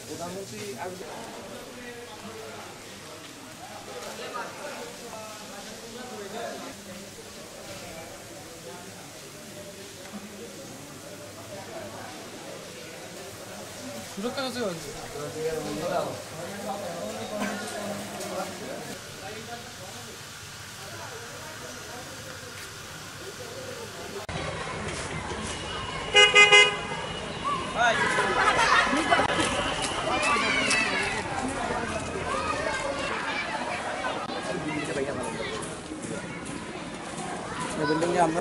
প্রধানমন্ত্রী সুরক্ষা আছে बिल्डिंग আমরা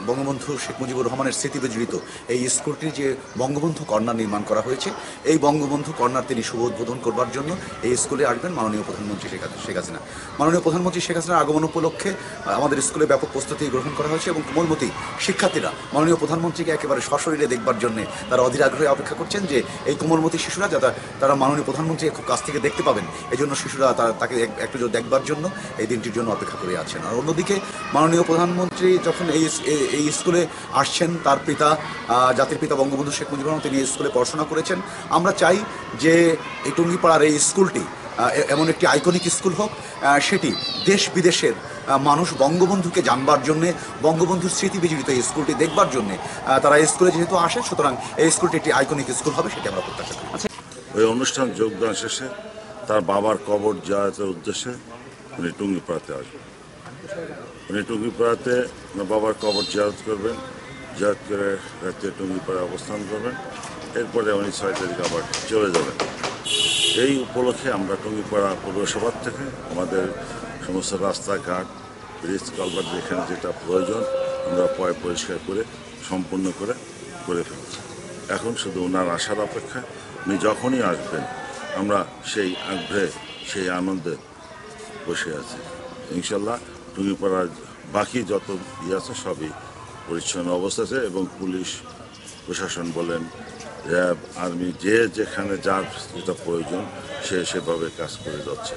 বঙ্গবন্ধু শেখ মুজিবুর রহমানের স্মৃতি বিজড়িত এই স্কুলটির যে বঙ্গবন্ধু কর্নার নির্মাণ করা হয়েছে, এই বঙ্গবন্ধু কর্নার তিনি শুভ উদ্বোধন করবার জন্য এই স্কুলে আসবেন মাননীয় প্রধানমন্ত্রী শেখ হাসিনা। মাননীয় প্রধানমন্ত্রী শেখ হাসিনার আগমন উপলক্ষে আমাদের স্কুলে ব্যাপক প্রস্তুতি গ্রহণ করা হয়েছে এবং কোমলমতি শিক্ষার্থীরা মাননীয় প্রধানমন্ত্রীকে একেবারে সশরীরে দেখবার জন্য তারা অধীর আগ্রহে অপেক্ষা করছেন যে এই কোমলমতি শিশুরা যাতে তারা মাননীয় প্রধানমন্ত্রী খুব কাছ থেকে দেখতে পাবেন, এই জন্য শিশুরা তাকে একটু দেখবার জন্য এই দিনটির জন্য অপেক্ষা করে আছেন। আর অন্যদিকে মাননীয় প্রধানমন্ত্রী যখন এই স্কুলে আসছেন, তার পিতা জাতির পিতা বঙ্গবন্ধু শেখ মুজিবুর রহমান তিনি এই স্কুলে পড়াশোনা করেছেন। আমরা চাই যে এই টুঙ্গিপাড়ার এই স্কুলটি এমন একটি আইকনিক স্কুল হোক, সেটি দেশ বিদেশের মানুষ বঙ্গবন্ধুকে জানবার জন্যে, বঙ্গবন্ধুর স্মৃতি বিজড়িত এই স্কুলটি দেখবার জন্যে তারা এই স্কুলে যেহেতু আসে, সুতরাং এই স্কুলটি একটি আইকনিক স্কুল হবে, সেটি আমরা প্রত্যাশা করি। ওই অনুষ্ঠান যোগদান শেষে তার বাবার কবর জিয়ারতের উদ্দেশ্যে উনি টুঙ্গিপাড়াতে আসবেন। উনি টুঙ্গিপাড়াতে ওনার বাবার কবর জিয়ারত করবেন, জিয়ারত করে রাতে টুঙ্গিপাড়ায় অবস্থান করবেন, এরপরে উনি 6 তারিখ আবার চলে যাবেন। এই উপলক্ষে আমরা টুঙ্গিপাড়া পৌরসভার থেকে আমাদের সমস্ত রাস্তাঘাট, ব্রিজ, কালভার্ট যেখানে যেটা প্রয়োজন আমরা পরিষ্কার করে সম্পূর্ণ করে ফেলছি। এখন শুধু ওনার আসার অপেক্ষা। উনি যখনই আসবেন আমরা সেই আগ্রহে, সেই আনন্দে বসে আছি। ইনশাল্লাহ টুঙ্গিপাড়ার বাকি যত আছে সবই পরিচ্ছন্ন অবস্থাতে, এবং পুলিশ প্রশাসন বলেন, র্যাব, আর্মি, যেখানে যার যেটা প্রয়োজন সে সেভাবে কাজ করে যাচ্ছে।